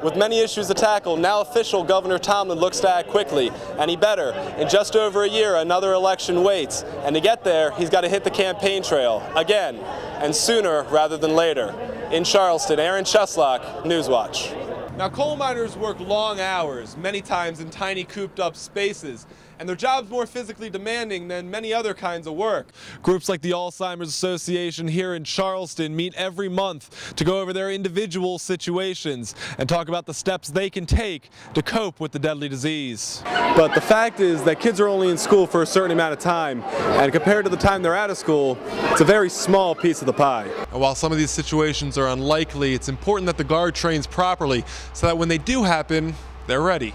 With many issues to tackle, now official Governor Tomlin looks to act quickly, and he better. In just over a year, another election waits, and to get there, he's got to hit the campaign trail again, and sooner rather than later. In Charleston, Aaron Cheslock, Newswatch. Now, coal miners work long hours, many times in tiny cooped-up spaces, and their job's more physically demanding than many other kinds of work. Groups like the Alzheimer's Association here in Charleston meet every month to go over their individual situations and talk about the steps they can take to cope with the deadly disease. But the fact is that kids are only in school for a certain amount of time, and compared to the time they're out of school, it's a very small piece of the pie. And while some of these situations are unlikely, it's important that the Guard trains properly so that when they do happen, they're ready.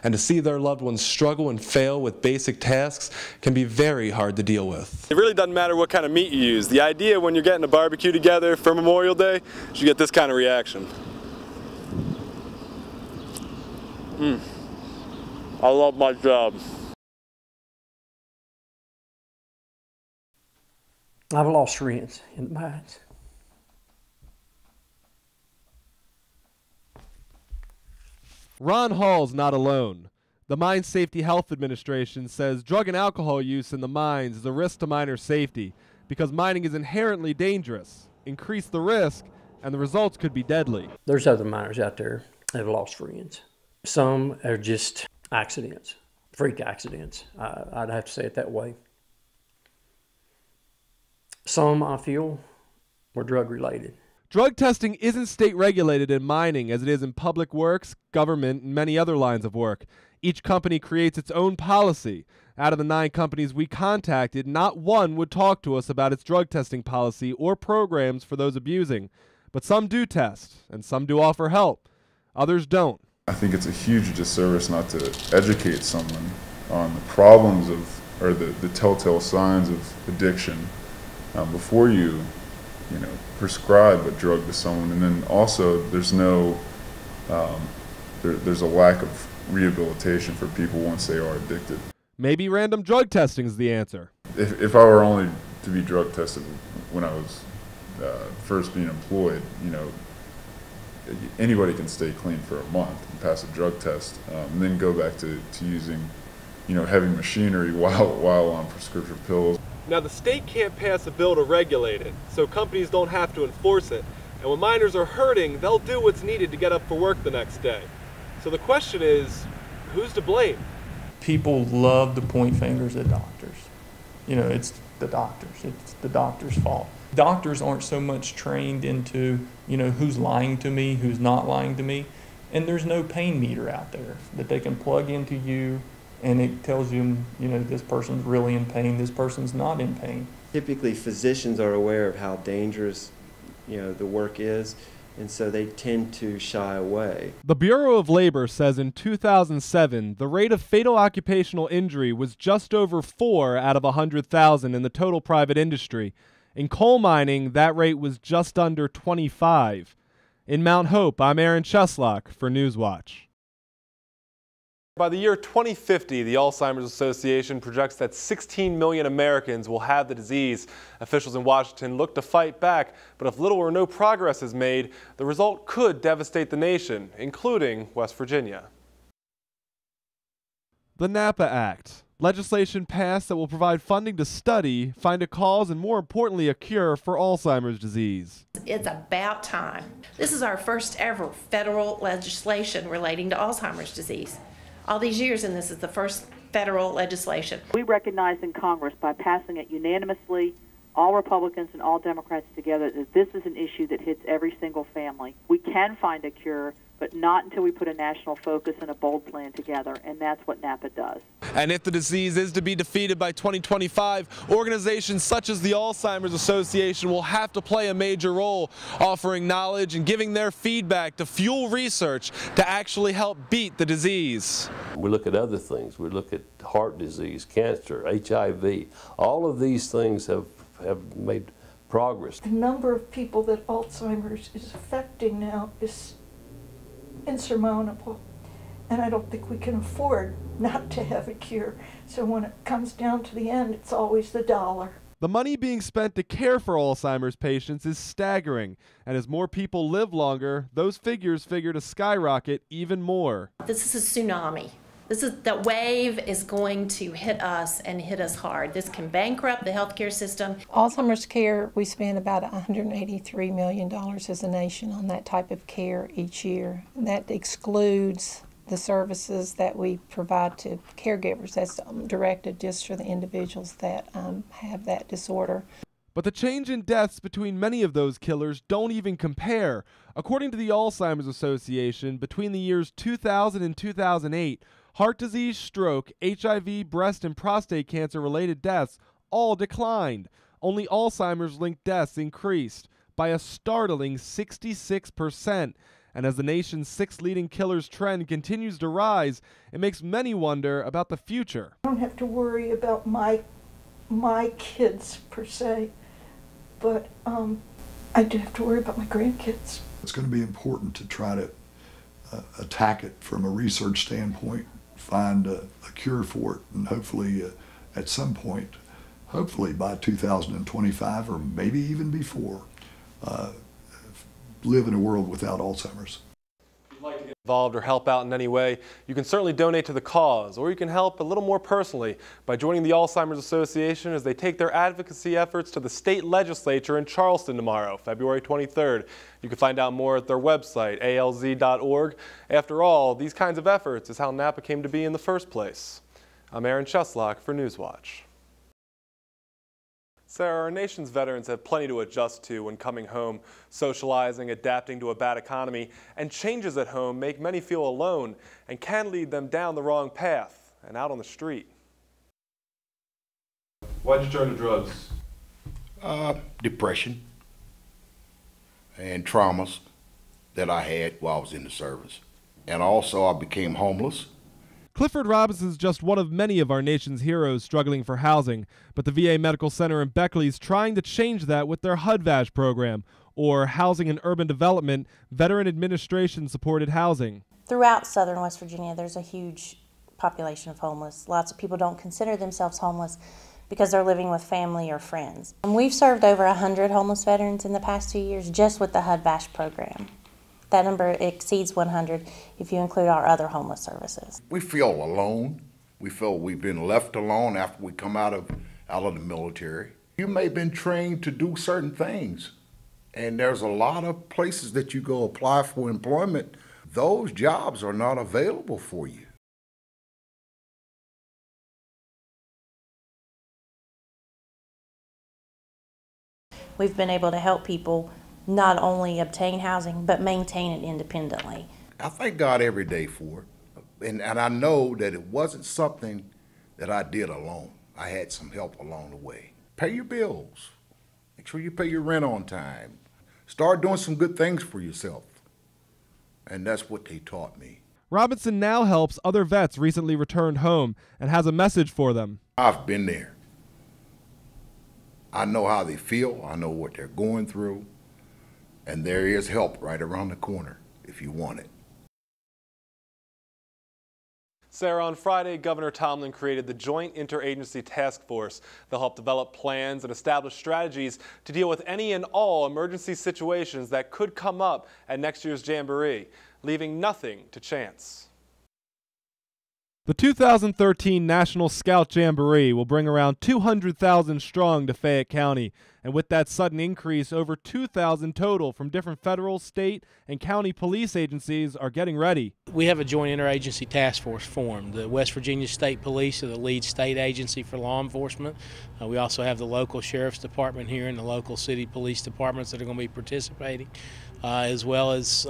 And to see their loved ones struggle and fail with basic tasks can be very hard to deal with. It really doesn't matter what kind of meat you use. The idea when you're getting a barbecue together for Memorial Day is you get this kind of reaction. I love my job. I've lost friends in the mines. Ron Hall's not alone. The Mine Safety Health Administration says drug and alcohol use in the mines is a risk to miner safety because mining is inherently dangerous. Increase the risk, and the results could be deadly. There's other miners out there that have lost friends. Some are just accidents, freak accidents. I'd have to say it that way. Some, I feel, were drug related. Drug testing isn't state regulated in mining as it is in public works, government, and many other lines of work. Each company creates its own policy. Out of the 9 companies we contacted, not one would talk to us about its drug testing policy or programs for those abusing. But some do test, and some do offer help. Others don't. I think it's a huge disservice not to educate someone on the problems of, or the telltale signs of addiction before you prescribe a drug to someone. And then also there's no, there's a lack of rehabilitation for people once they are addicted. Maybe random drug testing is the answer. If I were only to be drug tested when I was first being employed, anybody can stay clean for a month and pass a drug test, and then go back to using, heavy machinery while on prescription pills. Now, the state can't pass a bill to regulate it, so companies don't have to enforce it. And when miners are hurting, they'll do what's needed to get up for work the next day. So the question is, who's to blame? People love to point fingers at doctors. It's the doctors. It's the doctor's fault. Doctors aren't so much trained into, who's lying to me, who's not lying to me. And there's no pain meter out there that they can plug into you and it tells you, this person's really in pain, this person's not in pain. Typically, physicians are aware of how dangerous, the work is, and so they tend to shy away. The Bureau of Labor says in 2007, the rate of fatal occupational injury was just over 4 out of 100,000 in the total private industry. In coal mining, that rate was just under 25. In Mount Hope, I'm Aaron Cheslock for Newswatch. By the year 2050, the Alzheimer's Association projects that 16 million Americans will have the disease. Officials in Washington look to fight back, but if little or no progress is made, the result could devastate the nation, including West Virginia. The NAPA Act. Legislation passed that will provide funding to study, find a cause, and more importantly, a cure for Alzheimer's disease. It's about time. This is our first ever federal legislation relating to Alzheimer's disease. All these years, and this is the first federal legislation. We recognized in Congress by passing it unanimously, all Republicans and all Democrats together, that this is an issue that hits every single family. We can find a cure, but not until we put a national focus and a bold plan together, and that's what NAPA does. And if the disease is to be defeated by 2025, organizations such as the Alzheimer's Association will have to play a major role, offering knowledge and giving their feedback to fuel research to actually help beat the disease. We look at other things. We look at heart disease, cancer, HIV. All of these things have made progress. The number of people that Alzheimer's is affecting now is insurmountable, and I don't think we can afford not to have a cure. So when it comes down to the end, it's always the dollar. The money being spent to care for Alzheimer's patients is staggering, and as more people live longer, those figures figure to skyrocket even more. This is a tsunami. The wave is going to hit us and hit us hard. This can bankrupt the healthcare system. Alzheimer's care, we spend about $183 million as a nation on that type of care each year. And that excludes the services that we provide to caregivers. That's directed just for the individuals that have that disorder. But the change in deaths between many of those killers don't even compare. According to the Alzheimer's Association, between the years 2000 and 2008, heart disease, stroke, HIV, breast, and prostate cancer-related deaths all declined. Only Alzheimer's-linked deaths increased by a startling 66%. And as the nation's 6 leading killers trend continues to rise, it makes many wonder about the future. I don't have to worry about my kids, per se, but I do have to worry about my grandkids. It's going to be important to try to attack it from a research standpoint, find a cure for it, and hopefully at some point, hopefully by 2025 or maybe even before, live in a world without Alzheimer's. If you'd like to get involved or help out in any way, you can certainly donate to the cause, or you can help a little more personally by joining the Alzheimer's Association as they take their advocacy efforts to the state legislature in Charleston tomorrow, February 23rd. You can find out more at their website, alz.org. After all, these kinds of efforts is how Napa came to be in the first place. I'm Aaron Cheslock for Newswatch. Sarah, our nation's veterans have plenty to adjust to when coming home, socializing, adapting to a bad economy, and changes at home make many feel alone and can lead them down the wrong path and out on the street. Why'd you turn to drugs? Depression and traumas that I had while I was in the service. And also I became homeless. Clifford Robinson is just one of many of our nation's heroes struggling for housing, but the VA Medical Center in Beckley is trying to change that with their HUD-VASH program, or Housing and Urban Development Veteran Administration Supported Housing. Throughout southern West Virginia, there's a huge population of homeless. Lots of people don't consider themselves homeless because they're living with family or friends. And we've served over 100 homeless veterans in the past 2 years just with the HUD-VASH program. That number exceeds 100 if you include our other homeless services. We feel alone. We feel we've been left alone after we come out of the military. You may have been trained to do certain things, and there's a lot of places that you go apply for employment. Those jobs are not available for you. We've been able to help people not only obtain housing, but maintain it independently. I thank God every day for it. And I know that it wasn't something that I did alone. I had some help along the way. Pay your bills. Make sure you pay your rent on time. Start doing some good things for yourself. And that's what they taught me. Robinson now helps other vets recently returned home and has a message for them. I've been there. I know how they feel. I know what they're going through. And there is help right around the corner if you want it. Sarah, on Friday, Governor Tomlin created the Joint Interagency Task Force. They'll help develop plans and establish strategies to deal with any and all emergency situations that could come up at next year's Jamboree, leaving nothing to chance. The 2013 National Scout Jamboree will bring around 200,000 strong to Fayette County, and with that sudden increase, over 2,000 total from different federal, state, and county police agencies are getting ready. We have a joint interagency task force formed. The West Virginia State Police are the lead state agency for law enforcement. We also have the local sheriff's department here and the local city police departments that are going to be participating. As well as,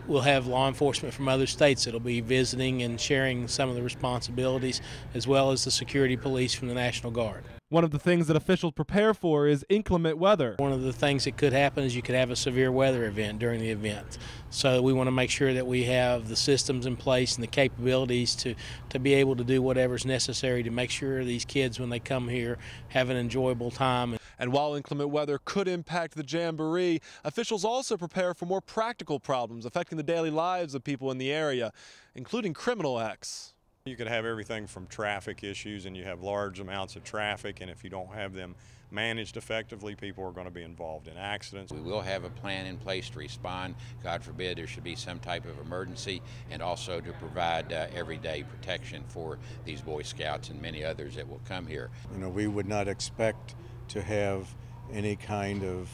we'll have law enforcement from other states that'll be visiting and sharing some of the responsibilities, as well as the security police from the National Guard. One of the things that officials prepare for is inclement weather. One of the things that could happen is you could have a severe weather event during the event. So we want to make sure that we have the systems in place and the capabilities to be able to do whatever's necessary to make sure these kids, when they come here, have an enjoyable time. And while inclement weather could impact the Jamboree, officials also prepare for more practical problems affecting the daily lives of people in the area, including criminal acts. You could have everything from traffic issues, and you have large amounts of traffic, and if you don't have them managed effectively, people are going to be involved in accidents. We will have a plan in place to respond. God forbid there should be some type of emergency, and also to provide everyday protection for these Boy Scouts and many others that will come here. You know, we would not expect to have any kind of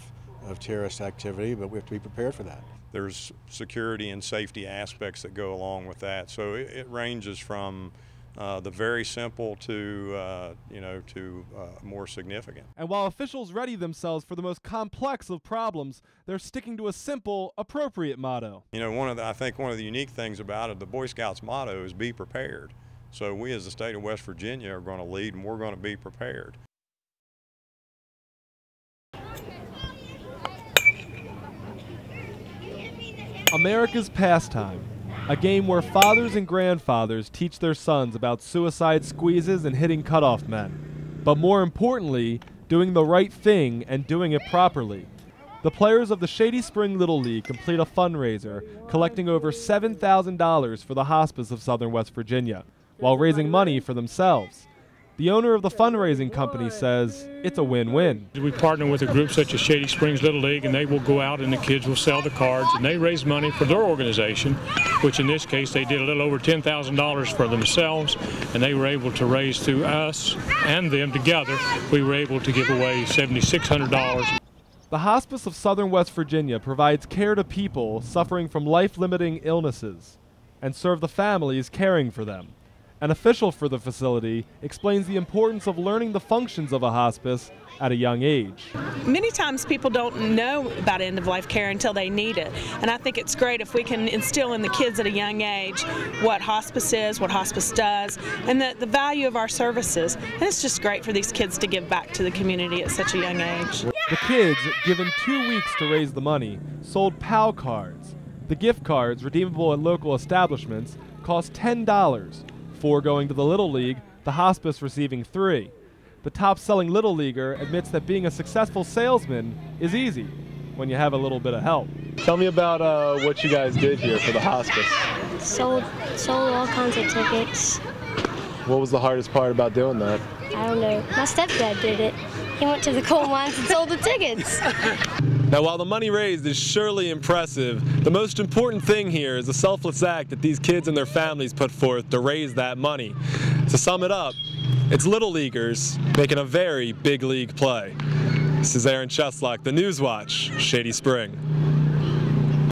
terrorist activity, but we have to be prepared for that. There's security and safety aspects that go along with that. So it ranges from the very simple to, more significant. And while officials ready themselves for the most complex of problems, they're sticking to a simple, appropriate motto. You know, I think one of the unique things about it, the Boy Scouts motto is be prepared. So we as the state of West Virginia are going to lead, and we're going to be prepared. America's Pastime, a game where fathers and grandfathers teach their sons about suicide squeezes and hitting cutoff men, but more importantly, doing the right thing and doing it properly. The players of the Shady Spring Little League complete a fundraiser, collecting over $7,000 for the hospice of Southern West Virginia, while raising money for themselves. The owner of the fundraising company says it's a win-win. We partner with a group such as Shady Springs Little League, and they will go out and the kids will sell the cards, and they raise money for their organization, which in this case they did a little over $10,000 for themselves, and they were able to raise through us and them together. We were able to give away $7,600. The Hospice of Southern West Virginia provides care to people suffering from life-limiting illnesses and serve the families caring for them. An official for the facility explains the importance of learning the functions of a hospice at a young age. Many times people don't know about end-of-life care until they need it, and I think it's great if we can instill in the kids at a young age what hospice is, what hospice does, and the value of our services. And it's just great for these kids to give back to the community at such a young age. The kids, given 2 weeks to raise the money, sold POW cards. The gift cards, redeemable at local establishments, cost $10. 4 going to the Little League, the hospice receiving 3. The top-selling Little Leaguer admits that being a successful salesman is easy when you have a little bit of help. Tell me about what you guys did here for the hospice. Sold all kinds of tickets. What was the hardest part about doing that? I don't know. My stepdad did it. He went to the coal mines and sold the tickets. Now, while the money raised is surely impressive, the most important thing here is the selfless act that these kids and their families put forth to raise that money. To sum it up, it's Little Leaguers making a very big league play. This is Aaron Cheslock, the News Watch, Shady Spring.